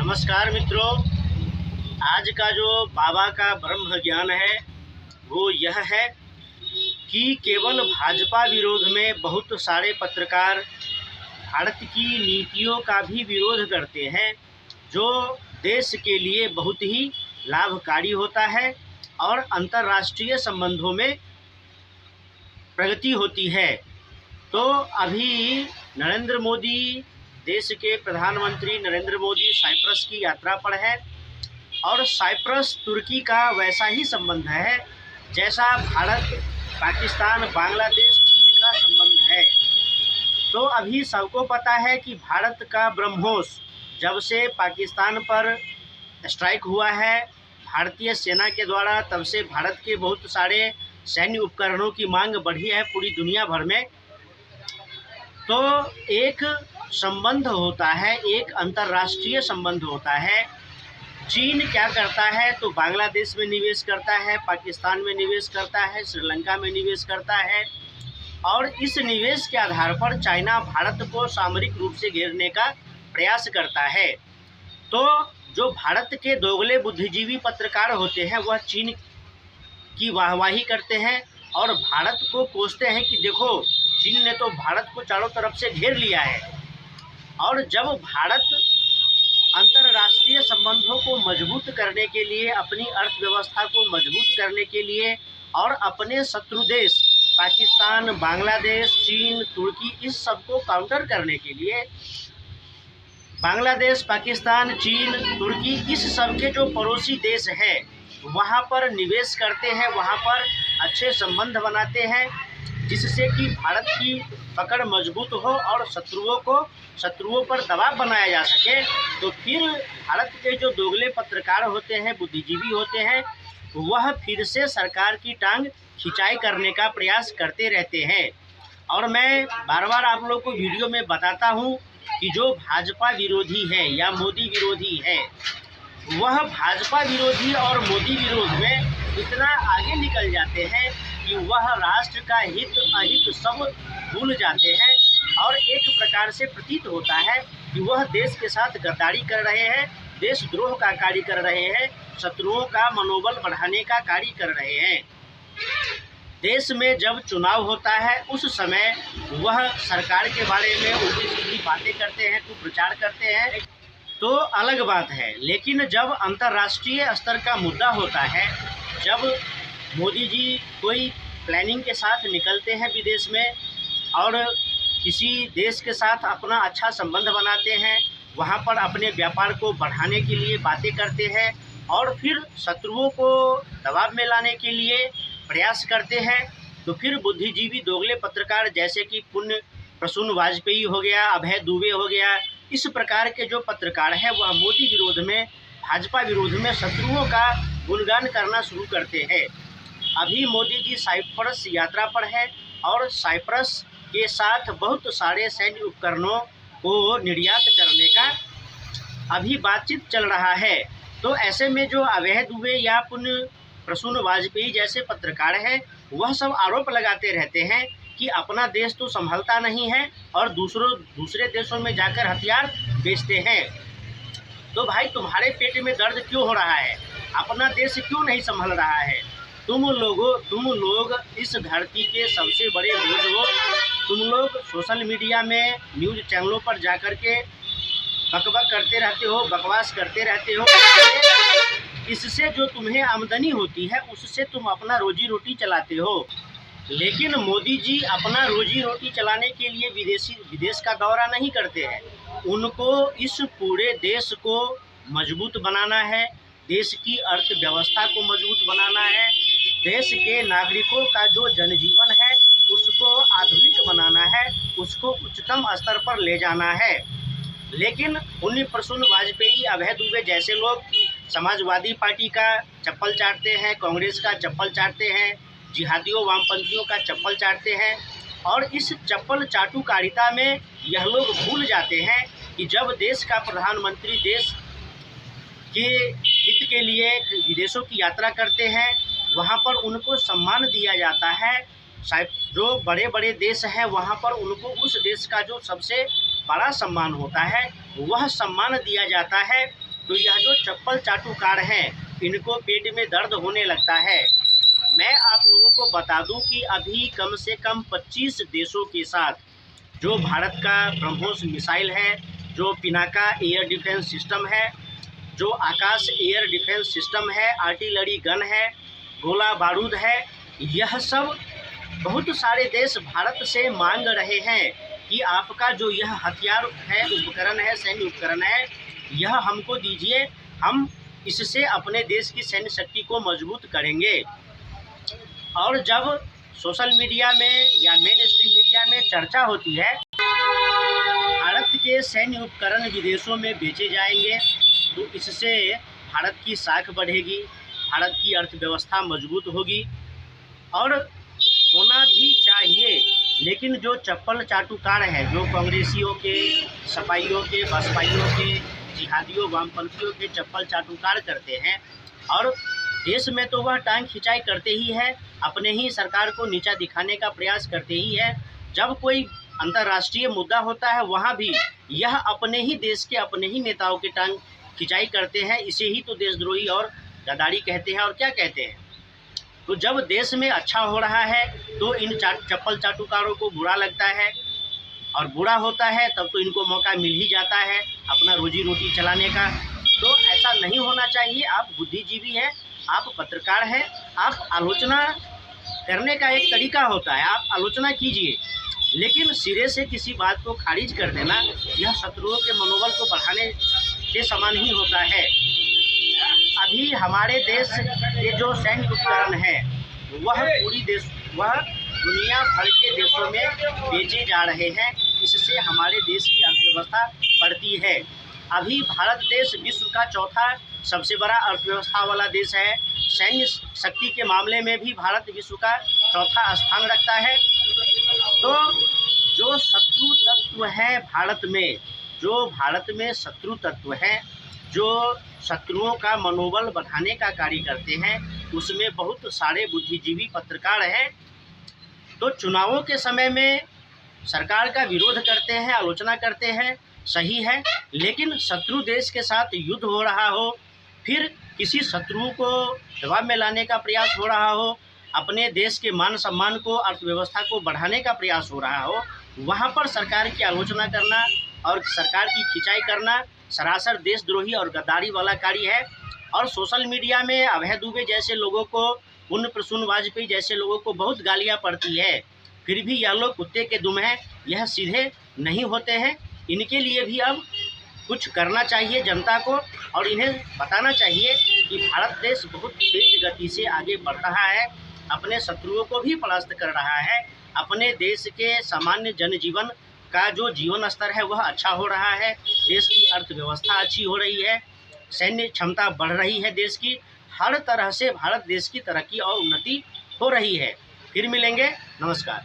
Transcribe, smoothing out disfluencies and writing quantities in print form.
नमस्कार मित्रों। आज का जो बाबा का ब्रह्म ज्ञान है वो यह है कि केवल भाजपा विरोध में बहुत सारे पत्रकार भारत की नीतियों का भी विरोध करते हैं, जो देश के लिए बहुत ही लाभकारी होता है और अंतर्राष्ट्रीय संबंधों में प्रगति होती है। तो अभी नरेंद्र मोदी, देश के प्रधानमंत्री नरेंद्र मोदी साइप्रस की यात्रा पर है और साइप्रस तुर्की का वैसा ही संबंध है जैसा भारत, पाकिस्तान, बांग्लादेश, चीन का संबंध है। तो अभी सबको पता है कि भारत का ब्रह्मोस जब से पाकिस्तान पर स्ट्राइक हुआ है भारतीय सेना के द्वारा, तब से भारत के बहुत सारे सैन्य उपकरणों की मांग बढ़ी है पूरी दुनिया भर में। तो एक संबंध होता है, एक अंतर्राष्ट्रीय संबंध होता है। चीन क्या करता है तो बांग्लादेश में निवेश करता है, पाकिस्तान में निवेश करता है, श्रीलंका में निवेश करता है और इस निवेश के आधार पर चाइना भारत को सामरिक रूप से घेरने का प्रयास करता है। तो जो भारत के दोगले बुद्धिजीवी पत्रकार होते हैं वह चीन की वाहवाही करते हैं और भारत को कोसते हैं कि देखो चीन ने तो भारत को चारों तरफ से घेर लिया है। और जब भारत अंतर्राष्ट्रीय संबंधों को मजबूत करने के लिए, अपनी अर्थव्यवस्था को मजबूत करने के लिए और अपने शत्रु देश पाकिस्तान, बांग्लादेश, चीन, तुर्की, इस सब को काउंटर करने के लिए, बांग्लादेश, पाकिस्तान, चीन, तुर्की, इस सब के जो पड़ोसी देश हैं वहाँ पर निवेश करते हैं, वहाँ पर अच्छे संबंध बनाते हैं जिससे कि भारत की पकड़ मजबूत हो और शत्रुओं पर दबाव बनाया जा सके। तो फिर भारत के जो दोगले पत्रकार होते हैं, बुद्धिजीवी होते हैं, वह फिर से सरकार की टांग खिंचाई करने का प्रयास करते रहते हैं। और मैं बार बार आप लोग को वीडियो में बताता हूँ कि जो भाजपा विरोधी है या मोदी विरोधी है, वह भाजपा विरोधी और मोदी विरोध में इतना आगे निकल जाते हैं कि वह राष्ट्र का हित अहित सब भूल जाते हैं और एक प्रकार से प्रतीत होता है कि वह देश के साथ गद्दारी कर रहे हैं, देशद्रोह का कार्य कर रहे हैं, शत्रुओं का मनोबल बढ़ाने का कार्य कर रहे हैं। देश में जब चुनाव होता है उस समय वह सरकार के बारे में उल्टी सीधी बातें करते हैं, कुप्रचार करते हैं, तो अलग बात है। लेकिन जब अंतर्राष्ट्रीय स्तर का मुद्दा होता है, जब मोदी जी कोई प्लानिंग के साथ निकलते हैं विदेश में और किसी देश के साथ अपना अच्छा संबंध बनाते हैं, वहाँ पर अपने व्यापार को बढ़ाने के लिए बातें करते हैं और फिर शत्रुओं को दबाव में लाने के लिए प्रयास करते हैं, तो फिर बुद्धिजीवी दोगले पत्रकार जैसे कि प्रसून वाजपेयी हो गया, अभय दुबे हो गया, इस प्रकार के जो पत्रकार हैं वह मोदी विरोध में, भाजपा विरोध में शत्रुओं का गुणगान करना शुरू करते हैं। अभी मोदी जी साइप्रस यात्रा पर है और साइप्रस के साथ बहुत सारे सैन्य उपकरणों को निर्यात करने का अभी बातचीत चल रहा है। तो ऐसे में जो अभय दुबे या प्रसून वाजपेयी जैसे पत्रकार हैं वह सब आरोप लगाते रहते हैं कि अपना देश तो संभलता नहीं है और दूसरे देशों में जाकर हथियार बेचते हैं। तो भाई तुम्हारे पेट में दर्द क्यों हो रहा है? अपना देश क्यों नहीं संभल रहा है? तुम लोग इस धरती के सबसे बड़े बोझ हो। तुम लोग सोशल मीडिया में, न्यूज़ चैनलों पर जाकर के बकबक करते रहते हो, बकवास करते रहते हो। इससे जो तुम्हें आमदनी होती है उससे तुम अपना रोजी रोटी चलाते हो। लेकिन मोदी जी अपना रोजी रोटी चलाने के लिए विदेश का दौरा नहीं करते हैं। उनको इस पूरे देश को मजबूत बनाना है, देश की अर्थव्यवस्था को मजबूत बनाना है, देश के नागरिकों का जो जनजीवन है उसको आधुनिक बनाना है, उसको उच्चतम स्तर पर ले जाना है। लेकिन प्रसून वाजपेयी, अभय दुबे जैसे लोग समाजवादी पार्टी का चप्पल चाटते हैं, कांग्रेस का चप्पल चाटते हैं, जिहादियों वामपंथियों का चप्पल चाटते हैं और इस चप्पल चाटुकारिता में यह लोग भूल जाते हैं कि जब देश का प्रधानमंत्री देश के हित के लिए विदेशों की यात्रा करते हैं वहाँ पर उनको सम्मान दिया जाता है। जो बड़े बड़े देश हैं वहाँ पर उनको उस देश का जो सबसे बड़ा सम्मान होता है वह सम्मान दिया जाता है। तो यह जो चप्पल चाटुकार हैं इनको पेट में दर्द होने लगता है। मैं आप लोगों को बता दूं कि अभी कम से कम 25 देशों के साथ जो भारत का ब्रह्मोस मिसाइल है, जो पिनाका एयर डिफेंस सिस्टम है, जो आकाश एयर डिफेंस सिस्टम है, आर्टिलरी गन है, गोला बारूद है, यह सब बहुत सारे देश भारत से मांग रहे हैं कि आपका जो यह हथियार है, उपकरण है, सैन्य उपकरण है, यह हमको दीजिए, हम इससे अपने देश की सैन्य शक्ति को मजबूत करेंगे। और जब सोशल मीडिया में या मेन स्ट्रीम मीडिया में चर्चा होती है भारत के सैन्य उपकरण विदेशों में बेचे जाएंगे, तो इससे भारत की साख बढ़ेगी, भारत की अर्थव्यवस्था मजबूत होगी और होना भी चाहिए। लेकिन जो चप्पल चाटुकार हैं, जो कांग्रेसियों के, सपाइयों के, बसपाइयों के, जिहादियों, वामपंथियों के चप्पल चाटुकार करते हैं और देश में तो वह टांग खिंचाई करते ही है, अपने ही सरकार को नीचा दिखाने का प्रयास करते ही है। जब कोई अंतर्राष्ट्रीय मुद्दा होता है वहाँ भी यह अपने ही देश के, अपने ही नेताओं की टांग खिंचाई करते हैं। इसे ही तो देशद्रोही और गद्दारी कहते हैं। और क्या कहते हैं? तो जब देश में अच्छा हो रहा है तो इन चप्पल चाटुकारों को बुरा लगता है, और बुरा होता है तब तो इनको मौका मिल ही जाता है अपना रोजी रोटी चलाने का। तो ऐसा नहीं होना चाहिए। आप बुद्धिजीवी हैं, आप पत्रकार हैं, आप आलोचना करने का एक तरीका होता है, आप आलोचना कीजिए, लेकिन सिरे से किसी बात को खारिज कर देना यह शत्रुओं के मनोबल को बढ़ाने के समान ही होता है। अभी हमारे देश के जो सैन्य उपकरण हैं वह दुनिया भर के देशों में बेचे जा रहे हैं। इससे हमारे देश की अर्थव्यवस्था बढ़ती है। अभी भारत देश विश्व का चौथा सबसे बड़ा अर्थव्यवस्था वाला देश है। सैन्य शक्ति के मामले में भी भारत विश्व का चौथा स्थान रखता है। तो जो शत्रु तत्व है भारत में, जो भारत में शत्रु तत्व हैं, जो शत्रुओं का मनोबल बढ़ाने का कार्य करते हैं, उसमें बहुत सारे बुद्धिजीवी पत्रकार हैं। तो चुनावों के समय में सरकार का विरोध करते हैं, आलोचना करते हैं, सही है, लेकिन शत्रु देश के साथ युद्ध हो रहा हो, फिर किसी शत्रु को दबाव में लाने का प्रयास हो रहा हो, अपने देश के मान सम्मान को, अर्थव्यवस्था को बढ़ाने का प्रयास हो रहा हो, वहाँ पर सरकार की आलोचना करना और सरकार की खिंचाई करना सरासर देशद्रोही और गद्दारी वाला कार्य है। और सोशल मीडिया में अभय दुबे जैसे लोगों को, पुण्य प्रसून वाजपेयी जैसे लोगों को बहुत गालियाँ पड़ती है, फिर भी यह लोग कुत्ते के दुम हैं, यह सीधे नहीं होते हैं। इनके लिए भी अब कुछ करना चाहिए जनता को, और इन्हें बताना चाहिए कि भारत देश बहुत तेज गति से आगे बढ़ रहा है, अपने शत्रुओं को भी परास्त कर रहा है, अपने देश के सामान्य जनजीवन का जो जीवन स्तर है वह अच्छा हो रहा है, देश की अर्थव्यवस्था अच्छी हो रही है, सैन्य क्षमता बढ़ रही है देश की, हर तरह से भारत देश की तरक्की और उन्नति हो रही है। फिर मिलेंगे, नमस्कार।